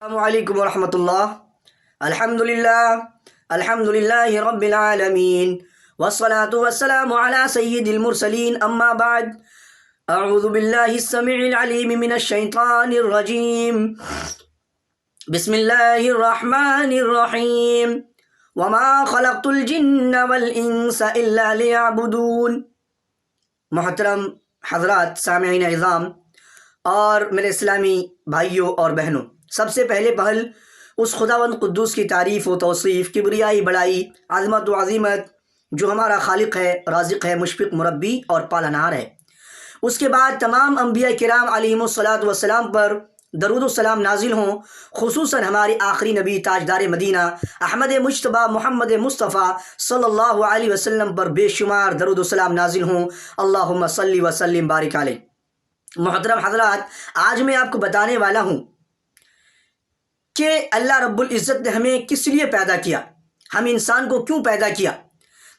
السلام علیکم ورحمۃ اللہ۔ الحمد للہ رب العالمین والصلاة والسلام علی سید المرسلین، اما بعد، اعوذ باللہ السمیع العلیم من الشیطان الرجیم، بسم اللہ الرحمن الرحیم، وما خلقت الجن والانس الا لیعبدون۔ محترم حضرات، سامعین اعظام اور میرے اسلامی بھائیوں اور بہنوں، سب سے پہلے پہل اس خداوند قدوس کی تعریف و توصیف، کبریائی، بڑائی، عظمت و عظیمت، جو ہمارا خالق ہے، رازق ہے، مشفق، مربی اور پالنہار ہے۔ اس کے بعد تمام انبیاء کرام علیہم الصلاۃ والسلام پر درود و سلام نازل ہوں، خصوصاً ہمارے آخری نبی تاجدار مدینہ احمد مجتبیٰ محمد مصطفیٰ صلی اللہ علیہ وسلم پر بے شمار درود و سلام نازل ہوں۔ اللہم صلی وسلم بارک علیہ۔ محترم حضرات، آج میں آپ کو بتانے والا ہوں کہ اللہ رب العزت نے ہمیں کس لیے پیدا کیا، ہم انسان کو کیوں پیدا کیا،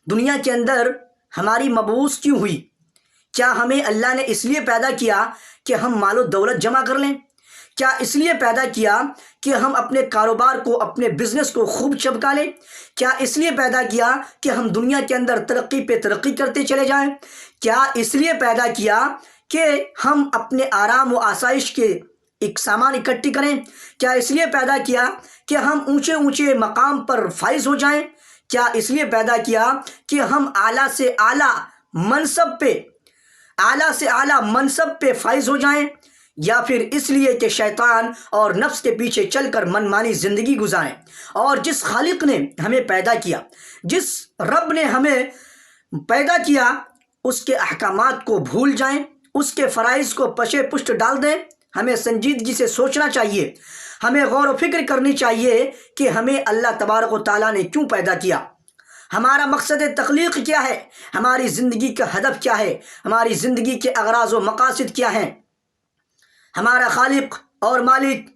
دنیا کے اندر ہماری مبعوث کیوں ہوئی۔ کیا ہمیں اللہ نے اس لیے پیدا کیا کہ ہم مال و دولت جمع کر لیں؟ کیا اس لیے پیدا کیا کہ ہم اپنے کاروبار کو، اپنے بزنس کو خوب چمکا لیں؟ کیا اس لیے پیدا کیا کہ ہم دنیا کے اندر ترقی پہ ترقی کرتے چلے جائیں؟ کیا اس لیے پیدا کیا کہ ہم اپنے آرام و آسائش کے ایک سامان اکٹھی کریں؟ کیا اس لیے پیدا کیا کہ ہم اونچے اونچے مقام پر فائز ہو جائیں؟ کیا اس لیے پیدا کیا کہ ہم اعلیٰ سے اعلیٰ منصب پہ فائز ہو جائیں؟ یا پھر اس لیے کہ شیطان اور نفس کے پیچھے چل کر من مانی زندگی گزاریں اور جس خالق نے ہمیں پیدا کیا، جس رب نے ہمیں پیدا کیا، اس کے احکامات کو بھول جائیں، اس کے فرائض کو پشے پشت ڈال دیں؟ ہمیں سنجیدگی سے سوچنا چاہیے، ہمیں غور و فکر کرنی چاہیے کہ ہمیں اللہ تبارک و تعالیٰ نے کیوں پیدا کیا، ہمارا مقصد تخلیق کیا ہے، ہماری زندگی کا ہدف کیا ہے، ہماری زندگی کے اغراض و مقاصد کیا ہیں۔ ہمارا خالق اور مالک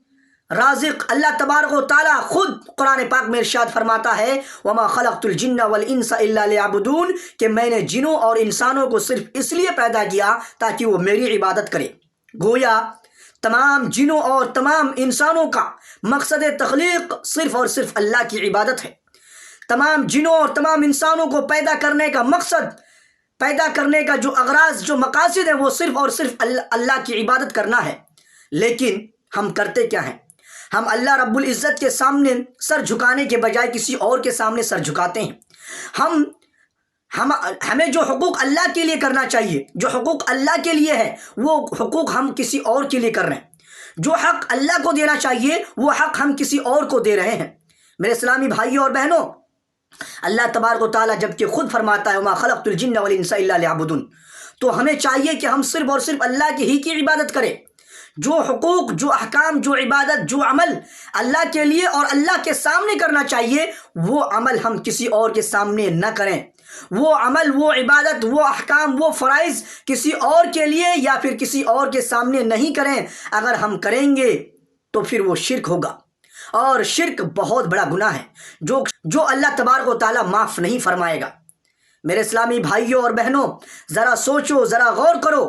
رازق اللہ تبارک و تعالیٰ خود قرآن پاک میں ارشاد فرماتا ہے، وما خلقت الجن والانس الا لیعبدون، کہ میں نے جنوں اور انسانوں کو صرف اس لیے پیدا کیا تاکہ وہ میری عبادت کرے۔ گویا تمام جنوں اور تمام انسانوں کا مقصد تخلیق صرف اور صرف اللہ کی عبادت ہے۔ تمام جنوں اور تمام انسانوں کو پیدا کرنے کا مقصد، پیدا کرنے کا جو اغراض، جو مقاصد ہیں، وہ صرف اور صرف اللہ کی عبادت کرنا ہے۔ لیکن ہم کرتے کیا ہیں؟ ہم اللہ رب العزت کے سامنے سر جھکانے کے بجائے کسی اور کے سامنے سر جھکاتے ہیں۔ ہمیں جو حقوق اللہ کے لیے کرنا چاہیے، جو حقوق اللہ کے لیے ہے، وہ حقوق ہم کسی اور کے لیے کر رہے ہیں۔ جو حق اللہ کو دینا چاہیے، وہ حق ہم کسی اور کو دے رہے ہیں۔ میرے اسلامی بھائیوں اور بہنوں، اللہ تبارک و تعالیٰ جب کہ خود فرماتا ہے وما خلقت الجن والانس الا لیعبدون، تو ہمیں چاہیے کہ ہم صرف اور صرف اللہ کی ہی کی عبادت کریں۔ جو حقوق، جو احکام، جو عبادت، جو عمل اللہ کے لیے اور اللہ کے سامنے کرنا چاہیے، وہ عمل ہم کسی اور کے سامنے نہ کریں۔ وہ عمل، وہ عبادت، وہ احکام، وہ فرائض کسی اور کے لیے یا پھر کسی اور کے سامنے نہیں کریں۔ اگر ہم کریں گے تو پھر وہ شرک ہوگا، اور شرک بہت بڑا گناہ ہے جو اللہ تبارک و تعالیٰ معاف نہیں فرمائے گا۔ میرے اسلامی بھائیوں اور بہنوں، ذرا سوچو، ذرا غور کرو،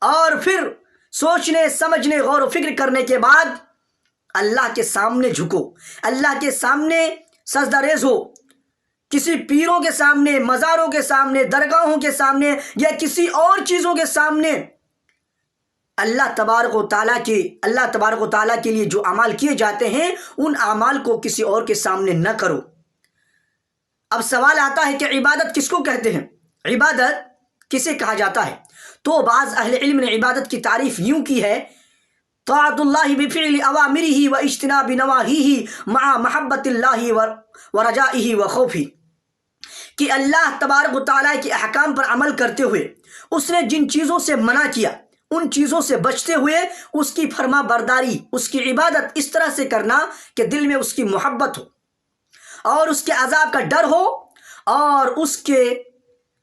اور پھر سوچنے، سمجھنے، غور و فکر کرنے کے بعد اللہ کے سامنے جھکو، اللہ کے سامنے سجدہ ریز ہو۔ کسی پیروں کے سامنے، مزاروں کے سامنے، درگاہوں کے سامنے یا کسی اور چیزوں کے سامنے اللہ تبارک و تعالیٰ کے لیے جو اعمال کیے جاتے ہیں، ان اعمال کو کسی اور کے سامنے نہ کرو۔ اب سوال آتا ہے کہ عبادت کس کو کہتے ہیں؟ عبادت کسے کہا جاتا ہے؟ تو بعض اہل علم نے عبادت کی تعریف یوں کی ہے، طاعت اللہ بفعل اوامرہ و اجتناب نواہیہ مع محبت اللہ و رجائہ و خوفہ، کہ اللہ تبارک و تعالیٰ کے احکام پر عمل کرتے ہوئے اس نے جن چیزوں سے منع کیا، ان چیزوں سے بچتے ہوئے اس کی فرما برداری، اس کی عبادت اس طرح سے کرنا کہ دل میں اس کی محبت ہو اور اس کے عذاب کا ڈر ہو اور اس کے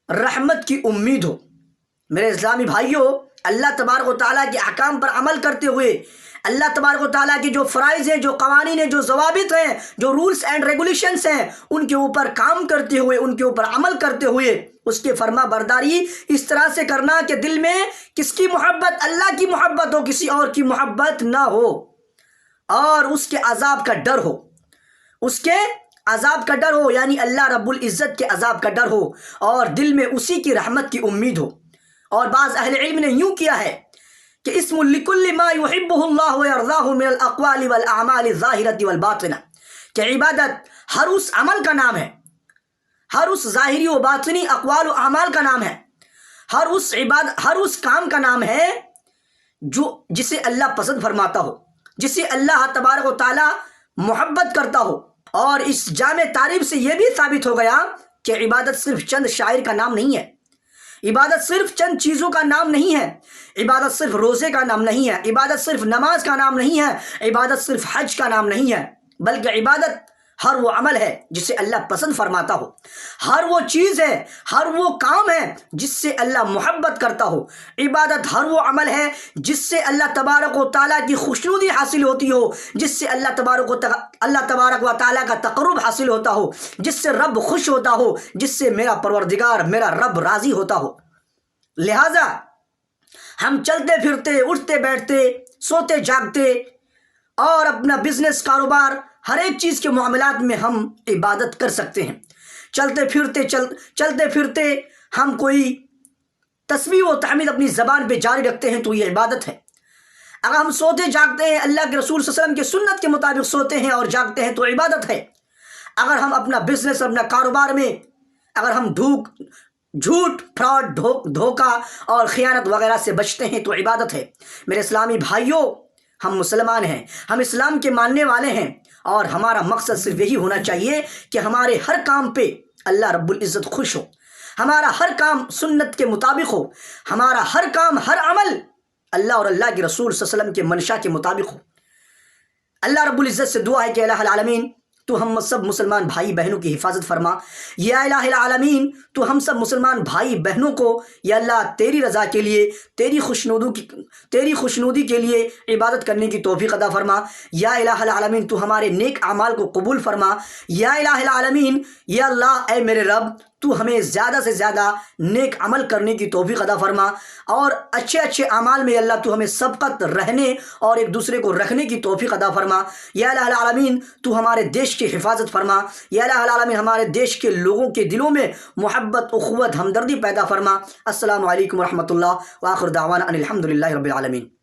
رحمت کی امید ہو۔ میرے اسلامی بھائیوں، اللہ تبارک و تعالیٰ کے احکام پر عمل کرتے ہوئے، اللہ تبارک و تعالیٰ کی جو فرائض ہیں، جو قوانین ہیں، جو ضوابط ہیں، جو رولز اینڈ ریگولیشنز ہیں، ان کے اوپر کام کرتے ہوئے، ان کے اوپر عمل کرتے ہوئے اس کے فرما برداری اس طرح سے کرنا کہ دل میں کس کی محبت؟ اللہ کی محبت ہو، کسی اور کی محبت نہ ہو۔ اور اس کے عذاب کا ڈر ہو، اس کے عذاب کا ڈر ہو، یعنی اللہ رب العزت کے عذاب کا ڈر ہو، اور دل میں اسی کی رحمت کی امید ہو۔ اور بعض اہل علم نے یوں کیا ہے کہ اسم لکل ما یحبہ اللہ ویرضاہ من الاقوال والاعمال الظاہرۃ والباطنہ، کہ عبادت ہر اس عمل کا نام ہے، ہر اس ظاہری و باطنی اقوال و اعمال کا نام ہے، ہر اس کام کا نام ہے جسے اللہ پسند فرماتا ہو، جسے اللہ تبارک و تعالی محبت کرتا ہو۔ اور اس جامع تعریف سے یہ بھی ثابت ہو گیا کہ عبادت صرف چند شاعر کا نام نہیں ہے، عبادت صرف چند چیزوں کا نام نہیں ہے، عبادت صرف روزے کا نام نہیں ہے، عبادت صرف نماز کا نام نہیں ہے، عبادت صرف حج کا نام نہیں ہے، بلکہ عبادت ہر وہ عمل ہے جسے اللہ پسند فرماتا ہو، ہر وہ چیز ہے، ہر وہ کام ہے جس سے اللہ محبت کرتا ہو۔ عبادت ہر وہ عمل ہے جس سے اللہ تبارک و تعالیٰ کی خوشنودی حاصل ہوتی ہو، جس سے اللہ تبارک و تعالیٰ کا تقرب حاصل ہوتا ہو، جس سے رب خوش ہوتا ہو، جس سے میرا پروردگار میرا رب راضی ہوتا ہو۔ لہٰذا ہم چلتے پھرتے، اٹھتے بیٹھتے، سوتے جاگتے اور اپنا بزنس، کاروبار، ہر ایک چیز کے معاملات میں ہم عبادت کر سکتے ہیں۔ چلتے پھرتے ہم کوئی تسبیح و تحمید اپنی زبان پہ جاری رکھتے ہیں تو یہ عبادت ہے۔ اگر ہم سوتے جاگتے ہیں، اللہ کے رسول صلی اللہ علیہ وسلم کی سنت کے مطابق سوتے ہیں اور جاگتے ہیں تو عبادت ہے۔ اگر ہم اپنا بزنس، اپنا کاروبار میں اگر ہم جھوٹ، فراڈ، دھوکہ اور خیانت وغیرہ سے بچتے ہیں تو عبادت ہے۔ میرے اسلامی بھائیوں، ہم مسلمان ہیں، ہم اسلام کے ماننے والے ہیں، اور ہمارا مقصد صرف یہی ہونا چاہیے کہ ہمارے ہر کام پہ اللہ رب العزت خوش ہو، ہمارا ہر کام سنت کے مطابق ہو، ہمارا ہر کام، ہر عمل اللہ اور اللہ کے رسول صلی اللہ علیہ وسلم کے منشا کے مطابق ہو۔ اللہ رب العزت سے دعا ہے کہ الہ العالمین تو ہم سب مسلمان بھائی بہنوں کی حفاظت فرما۔ یا الہ العالمین تو ہم سب مسلمان بھائی بہنوں کو یا اللہ تیری رضا کے لیے، تیری خوشنودی کے لیے عبادت کرنے کی توفیق عطا فرما۔ یا الہ العالمین تو ہمارے نیک اعمال کو قبول فرما۔ یا الہ العالمین، یا اللہ اے میرے رب تو ہمیں زیادہ سے زیادہ نیک عمل کرنے کی توفیق عطا فرما، اور اچھے اعمال میں اللہ تو ہمیں سبقت رہنے اور ایک دوسرے کو رکھنے کی توفیق عطا فرما۔ یا الہ العالمین تو ہمارے دیش کی حفاظت فرما۔ یا الہ العالمین ہمارے دیش کے لوگوں کے دلوں میں محبت، اخوت، ہمدردی پیدا فرما۔ السلام علیکم ورحمۃ اللہ، وآخر دعوانا ان الحمد للہ رب العالمین۔